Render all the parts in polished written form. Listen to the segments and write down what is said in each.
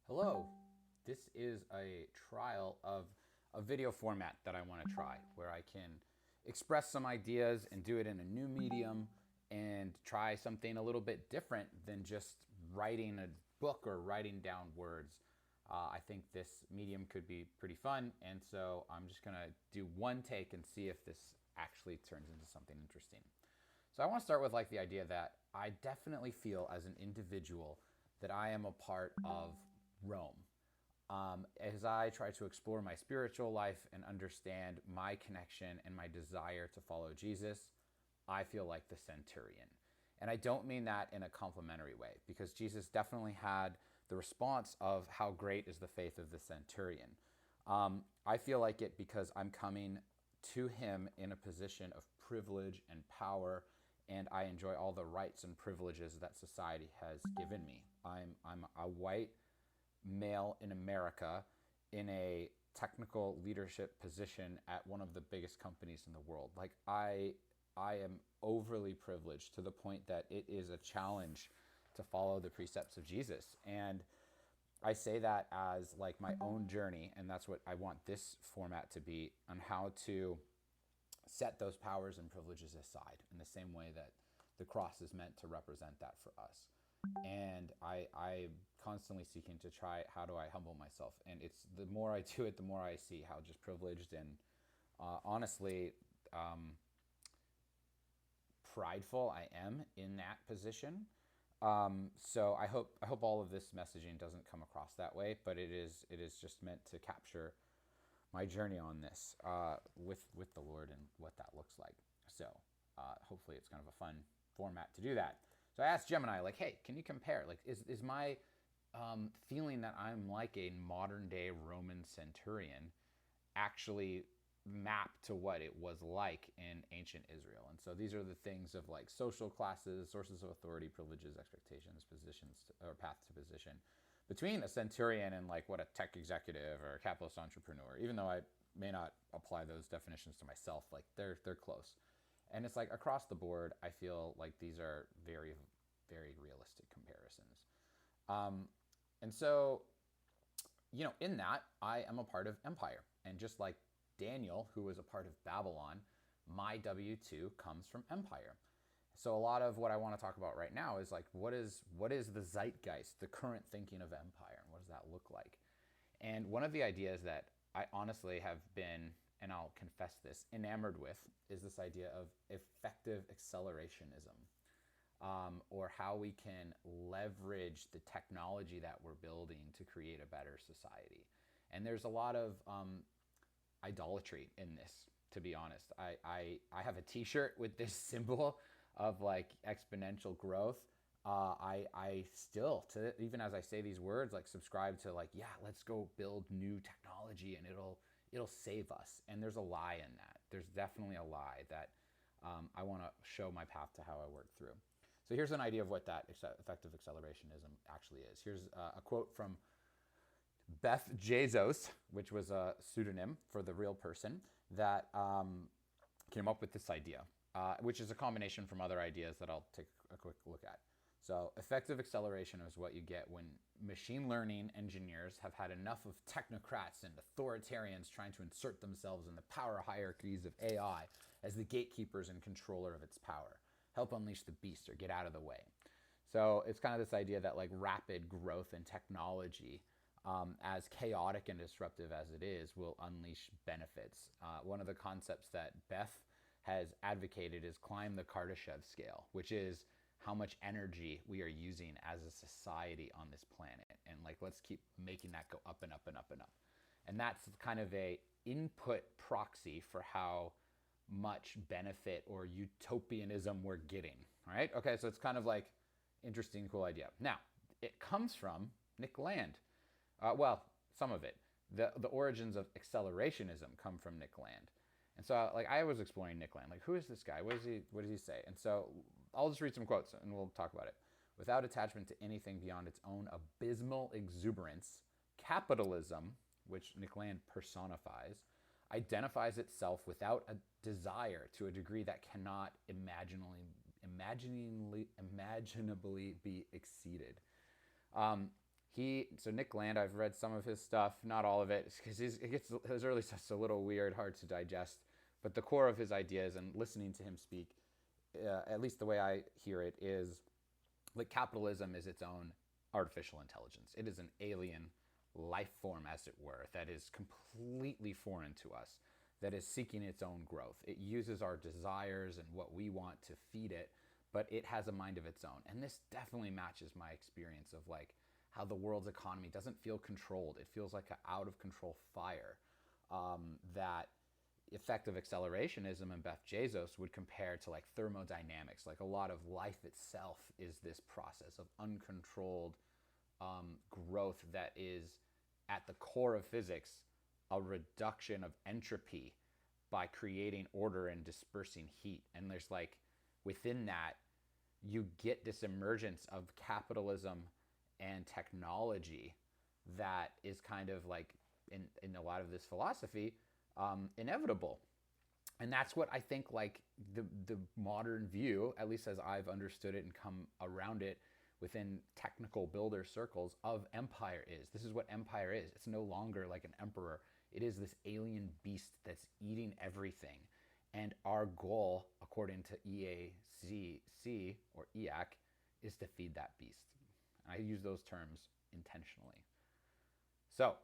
Hello, this is a trial of a video format that I want to try where I can express some ideas and do it in a new medium and try something a little bit different than just writing a book or writing down words. I think this medium could be pretty fun, and so I'm just gonna do one take and see if this actually turns into something interesting. So I want to start with like the idea that I definitely feel as an individual that I am a part of Rome. As I try to explore my spiritual life and understand my connection and my desire to follow Jesus, I feel like the centurion. And I don't mean that in a complimentary way, because Jesus definitely had the response of how great is the faith of the centurion. I feel like it because I'm coming to him in a position of privilege and power, and I enjoy all the rights and privileges that society has given me. I'm a white male in America in a technical leadership position at one of the biggest companies in the world. Like I am overly privileged to the point that it is a challenge to follow the precepts of Jesus. And I say that as like my own journey, and that's what I want this format to be, on how to set those powers and privileges aside in the same way that the cross is meant to represent that for us. And I'm constantly seeking to try, how do I humble myself? And it's the more I do it, the more I see how just privileged and honestly prideful I am in that position. So I hope all of this messaging doesn't come across that way, but it is just meant to capture my journey on this with the Lord and what that looks like. So hopefully it's kind of a fun format to do that. So I asked Gemini, like, hey, can you compare? Like, is my feeling that I'm like a modern day Roman centurion actually map to what it was like in ancient Israel? And so these are the things of like social classes, sources of authority, privileges, expectations, positions, or path to position between a centurion and like what a tech executive or a capitalist entrepreneur, even though I may not apply those definitions to myself, like they're close. And it's like across the board, I feel like these are very, very realistic comparisons. And so, in that, I am a part of empire. And just like Daniel, who was a part of Babylon, my W 2 comes from empire. So a lot of what I want to talk about right now is like what is the zeitgeist, the current thinking of empire, and what does that look like? And one of the ideas that I honestly have been, and I'll confess this, enamored with is this idea of effective accelerationism, or how we can leverage the technology that we're building to create a better society. And there's a lot of idolatry in this, to be honest. I have a t-shirt with this symbol of like exponential growth. I still, to even as I say these words, like subscribe to like, yeah, let's go build new technology and it'll save us. And there's a lie in that. There's definitely a lie that I want to show my path to how I work through. So here's an idea of what that effective accelerationism actually is. Here's a quote from Beth Jesus, which was a pseudonym for the real person that came up with this idea, which is a combination from other ideas that I'll take a quick look at. So effective acceleration is what you get when machine learning engineers have had enough of technocrats and authoritarians trying to insert themselves in the power hierarchies of AI as the gatekeepers and controller of its power. Help unleash the beast or get out of the way. So it's kind of this idea that like rapid growth in technology, as chaotic and disruptive as it is, will unleash benefits. One of the concepts that Beth has advocated is climb the Kardashev scale, which is how much energy we are using as a society on this planet. And like, let's keep making that go up and up and up and up. And that's kind of a input proxy for how much benefit or utopianism we're getting, right? Okay, so it's kind of like interesting, cool idea. Now, it comes from Nick Land. Well, some of it. The origins of accelerationism come from Nick Land. And so like I was exploring Nick Land, like who is this guy? What does he say? And so I'll just read some quotes and we'll talk about it. Without attachment to anything beyond its own abysmal exuberance, capitalism, which Nick Land personifies, identifies itself without a desire to a degree that cannot imaginably be exceeded. So Nick Land, I've read some of his stuff, not all of it, because his early stuff's a little weird, hard to digest. But the core of his ideas and listening to him speak, at least the way I hear it, is that capitalism is its own artificial intelligence. It is an alien life form, as it were, that is completely foreign to us, that is seeking its own growth. It uses our desires and what we want to feed it, but it has a mind of its own. And this definitely matches my experience of like how the world's economy doesn't feel controlled. It feels like an out of control fire that effective accelerationism and Beth Bezos would compare to like thermodynamics. Like a lot of life itself is this process of uncontrolled growth that is at the core of physics a reduction of entropy by creating order and dispersing heat. And there's like within that you get this emergence of capitalism and technology that is kind of like in a lot of this philosophy inevitable. And that's what I think like the modern view, at least as I've understood it and come around it within technical builder circles, of empire is. This is what empire is. It's no longer like an emperor. It is this alien beast that's eating everything. And our goal, according to EAC or EAC, is to feed that beast. I use those terms intentionally. So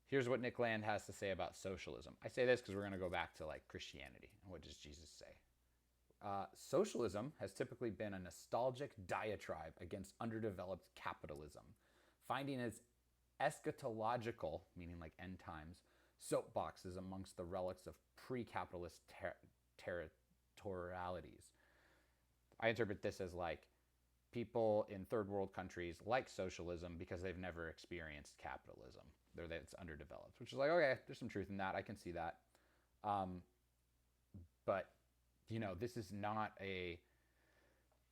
here's what Nick Land has to say about socialism. I say this because we're going to go back to like Christianity. And what does Jesus say? Socialism has typically been a nostalgic diatribe against underdeveloped capitalism, finding its eschatological, meaning like end times, soapboxes amongst the relics of pre-capitalist territorialities. I interpret this as like people in third world countries like socialism because they've never experienced capitalism. That it's underdeveloped, which is like, okay, there's some truth in that. I can see that. But, you know, this is not a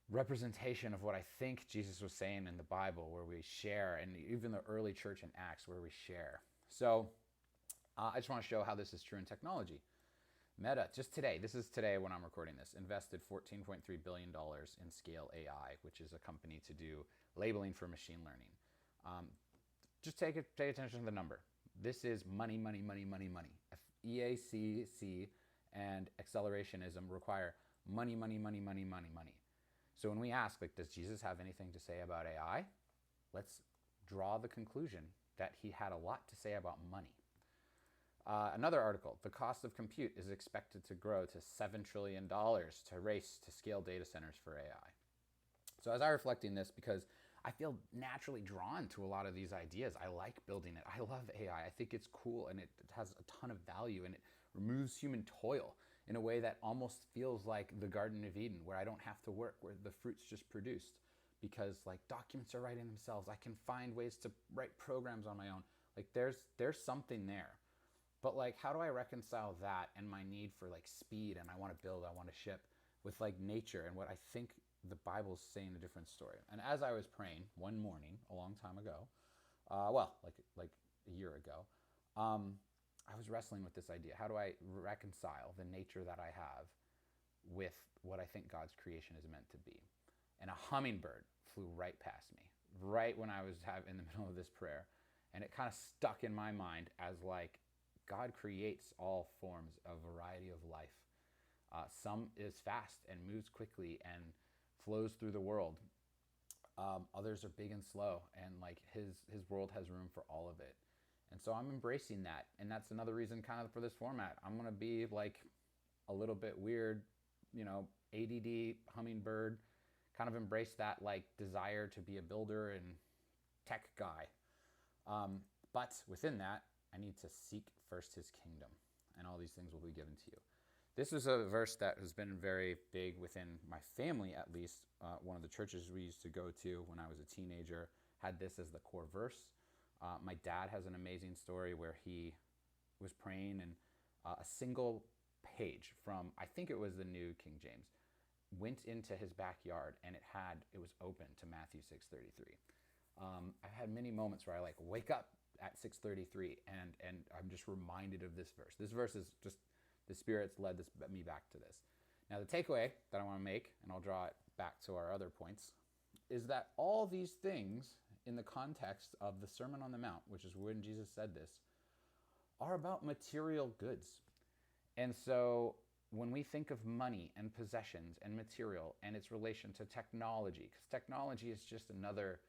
representation of what I think Jesus was saying in the Bible, where we share, and even the early church in Acts, where we share. So I just want to show how this is true in technology. Meta, just today, this is today when I'm recording this, invested $14.3 billion in Scale AI, which is a company to do labeling for machine learning. Just take attention to the number. This is money, money, money, money, money. EACC and accelerationism require money, money, money, money, money, money. So when we ask, like, does Jesus have anything to say about AI? Let's draw the conclusion that he had a lot to say about money. Another article, the cost of compute is expected to grow to $7 trillion to race to scale data centers for AI. So as I reflect on this, because I feel naturally drawn to a lot of these ideas. I like building it. I love AI. I think it's cool and it has a ton of value and it removes human toil in a way that almost feels like the Garden of Eden, where I don't have to work, where the fruit's just produced because like documents are writing themselves. I can find ways to write programs on my own. Like there's something there. But like, how do I reconcile that and my need for like speed and I want to build, I want to ship with like nature and what I think the Bible's saying a different story. And as I was praying one morning a long time ago, like a year ago, I was wrestling with this idea. How do I reconcile the nature that I have with what I think God's creation is meant to be? And a hummingbird flew right past me, right when I was in the middle of this prayer. And it kind of stuck in my mind as like, God creates all forms of variety of life. Some is fast and moves quickly and flows through the world. Others are big and slow, and like his world has room for all of it. And so I'm embracing that, and that's another reason kind of for this format. I'm gonna be like a little bit weird, you know, ADD hummingbird, kind of embrace that like desire to be a builder and tech guy. But within that, I need to seek first his kingdom, and all these things will be given to you. This was a verse that has been very big within my family, at least. One of the churches we used to go to when I was a teenager had this as the core verse. My dad has an amazing story where he was praying and a single page from, I think it was the New King James, went into his backyard and it was open to Matthew 6:33. I've had many moments where I like wake up at 6:33 and I'm just reminded of this verse. This verse is just, the Spirit's led me back to this. Now the takeaway that I want to make, and I'll draw it back to our other points, is that all these things in the context of the Sermon on the Mount, which is when Jesus said this, are about material goods. And so when we think of money and possessions and material and its relation to technology, because technology is just another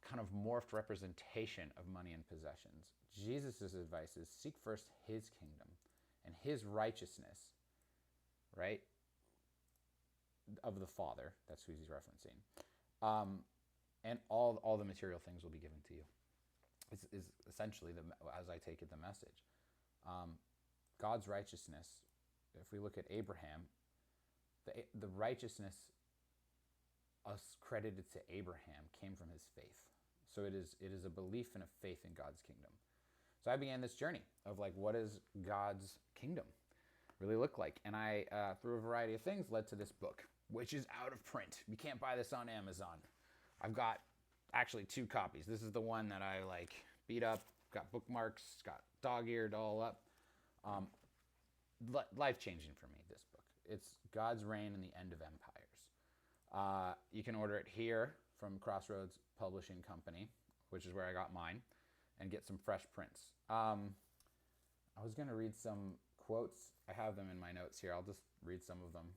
kind of morphed representation of money and possessions, Jesus' advice is seek first his kingdom and his righteousness, right? Of the Father, that's who he's referencing. And all the material things will be given to you. Is essentially, as I take it, the message. God's righteousness, if we look at Abraham, the righteousness credited to Abraham came from his faith. So it is a belief and a faith in God's kingdom. So I began this journey of like, what does God's kingdom really look like? And I, through a variety of things, led to this book, which is out of print. You can't buy this on Amazon. I've got actually 2 copies. This is the one that I like beat up, got bookmarks, got dog-eared all up. Life-changing for me, this book. It's God's Reign and the End of Empires. You can order it here from Crossroads Publishing Company, which is where I got mine, and get some fresh prints. I was going to read some quotes. I have them in my notes here. I'll just read some of them.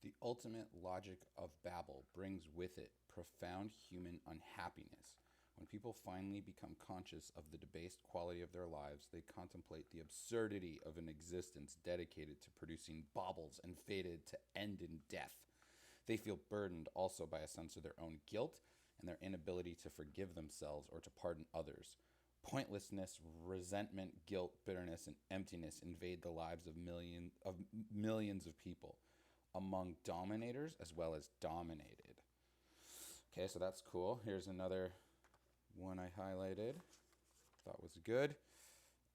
The ultimate logic of Babel brings with it profound human unhappiness. When people finally become conscious of the debased quality of their lives, they contemplate the absurdity of an existence dedicated to producing baubles and fated to end in death. They feel burdened also by a sense of their own guilt and their inability to forgive themselves or to pardon others. Pointlessness, resentment, guilt, bitterness, and emptiness invade the lives of millions of people, among dominators as well as dominated. Okay, so that's cool. Here's another one I highlighted. Thought was good.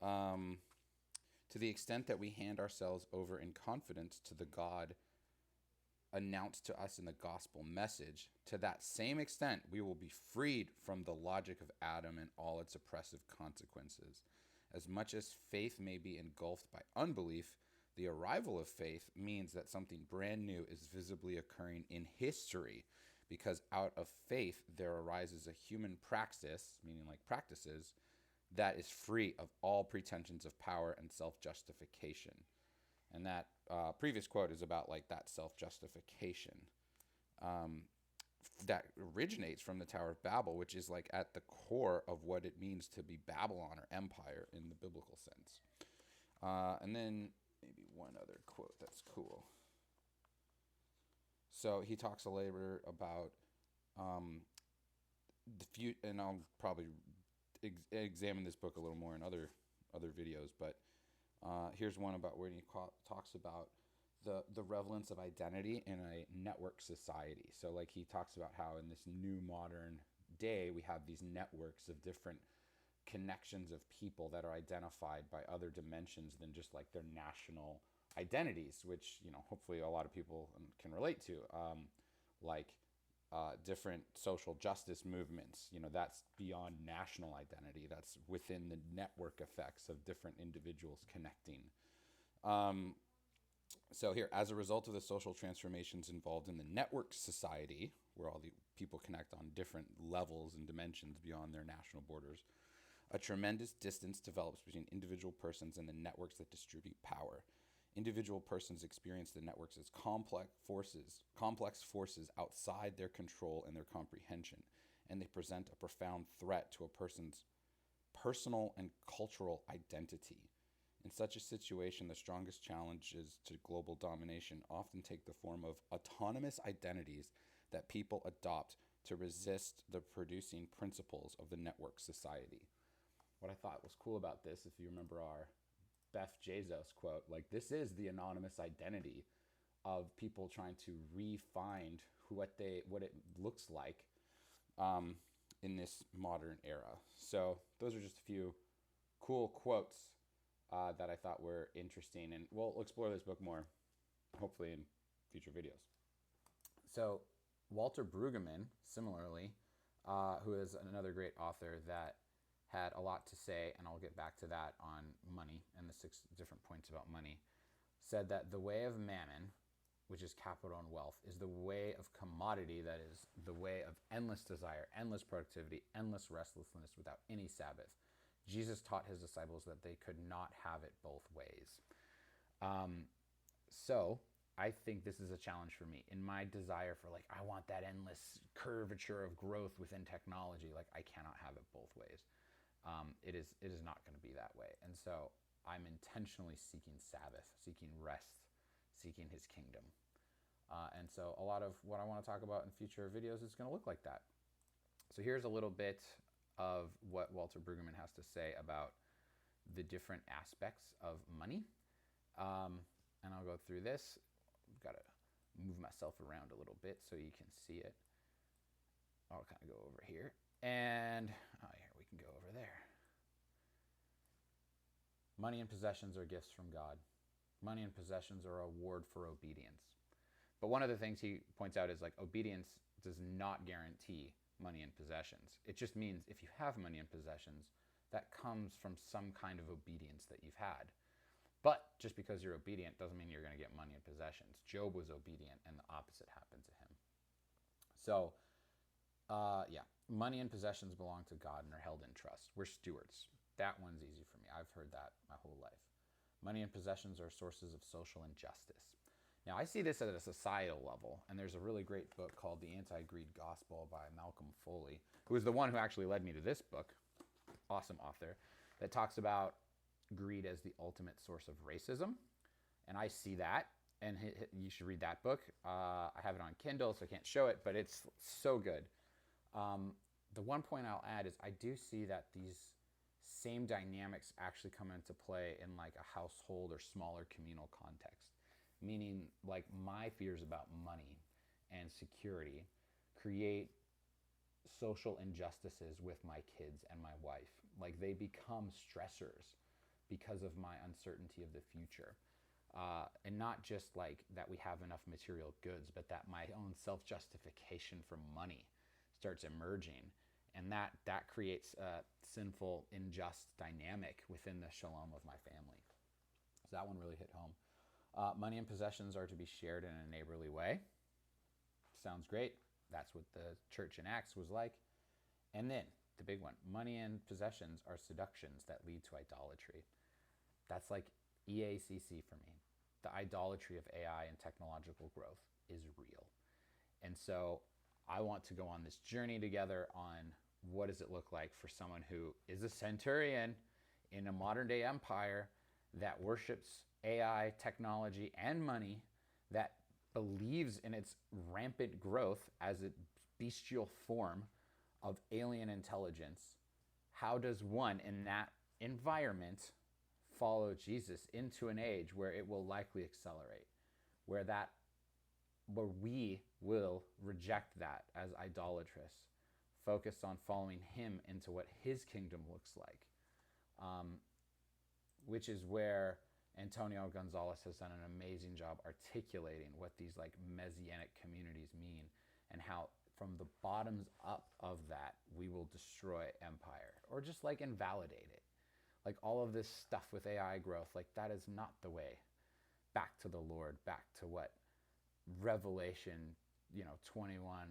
To the extent that we hand ourselves over in confidence to the God announced to us in the gospel message, to that same extent we will be freed from the logic of Adam and all its oppressive consequences. As much as faith may be engulfed by unbelief, the arrival of faith means that something brand new is visibly occurring in history, because out of faith there arises a human praxis, meaning like practices, that is free of all pretensions of power and self-justification. And that previous quote is about like that self-justification that originates from the Tower of Babel, which is like at the core of what it means to be Babylon or empire in the biblical sense. And then maybe one other quote that's cool. So he talks a later about the future, and I'll probably examine this book a little more in other videos, but here's one about where he talks about the relevance of identity in a network society. So like he talks about how in this new modern day we have these networks of different connections of people that are identified by other dimensions than just like their national identities, which, you know, hopefully a lot of people can relate to, like different social justice movements. You know, that's beyond national identity. That's within the network effects of different individuals connecting. So here, as a result of the social transformations involved in the network society, where all the people connect on different levels and dimensions beyond their national borders, a tremendous distance develops between individual persons and the networks that distribute power. Individual persons experience the networks as complex forces outside their control and their comprehension, and they present a profound threat to a person's personal and cultural identity. In such a situation, the strongest challenges to global domination often take the form of autonomous identities that people adopt to resist the producing principles of the network society. What I thought was cool about this, if you remember our Beth Jesus quote, like this is the anonymous identity of people trying to re-find what it looks like in this modern era. So those are just a few cool quotes that I thought were interesting, and we'll explore this book more, hopefully in future videos. So Walter Brueggemann, similarly, who is another great author that had a lot to say, and I'll get back to that on money and the 6 different points about money, said that the way of mammon which is capital and wealth, is the way of commodity, that is the way of endless desire, endless productivity, endless restlessness without any Sabbath. Jesus taught his disciples that they could not have it both ways. So I think this is a challenge for me in my desire for, like, I want that endless curvature of growth within technology. Like, I cannot have it both ways. It is not going to be that way. And so I'm intentionally seeking Sabbath, seeking rest, seeking his kingdom. And so a lot of what I want to talk about in future videos is going to look like that. So here's a little bit of what Walter Brueggemann has to say about the different aspects of money. And I'll go through this. I've got to move myself around a little bit so you can see it. I'll kind of go over here. And here we can go over there. Money and possessions are gifts from God. Money and possessions are a reward for obedience. But one of the things he points out is, like, obedience does not guarantee money and possessions. It just means if you have money and possessions, that comes from some kind of obedience that you've had. But just because you're obedient doesn't mean you're going to get money and possessions. Job was obedient, and the opposite happened to him. So, money and possessions belong to God and are held in trust. We're stewards. That one's easy for me. I've heard that my whole life. Money and possessions are sources of social injustice. Now, I see this at a societal level, and there's a really great book called The Anti-Greed Gospel by Malcolm Foley, who is the one who actually led me to this book, awesome author, that talks about greed as the ultimate source of racism. And I see that, and you should read that book. I have it on Kindle, so I can't show it, but it's so good. The one point I'll add is I do see that these same dynamics actually come into play in, like, a household or smaller communal context. Meaning, like, my fears about money and security create social injustices with my kids and my wife. Like, they become stressors because of my uncertainty of the future. And not just, like, that we have enough material goods, but that my own self-justification for money starts emerging. And that creates a sinful, unjust dynamic within the shalom of my family. So that one really hit home. Money and possessions are to be shared in a neighborly way. Sounds great. That's what the church in Acts was like. And then the big one, money and possessions are seductions that lead to idolatry. That's like EACC for me. The idolatry of AI and technological growth is real. And so I want to go on this journey together on what does it look like for someone who is a centurion in a modern day empire that worships AI, technology, and money, that believes in its rampant growth as a bestial form of alien intelligence. How does one in that environment follow Jesus into an age where it will likely accelerate, where we will reject that as idolatrous, focus on following him into what his kingdom looks like, which is where Antonio Gonzalez has done an amazing job articulating what these, like, messianic communities mean, and how from the bottoms up of that we will destroy empire, or just, like, invalidate it. Like, all of this stuff with AI growth, like, that is not the way back to the Lord, back to what Revelation 21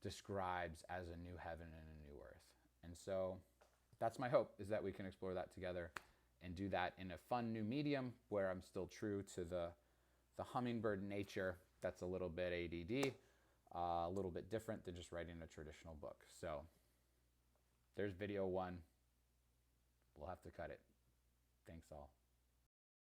describes as a new heaven and a new earth. And so that's my hope, is that we can explore that together and do that in a fun new medium where I'm still true to the hummingbird nature that's a little bit ADD, a little bit different than just writing a traditional book. So there's video one. We'll have to cut it. Thanks all.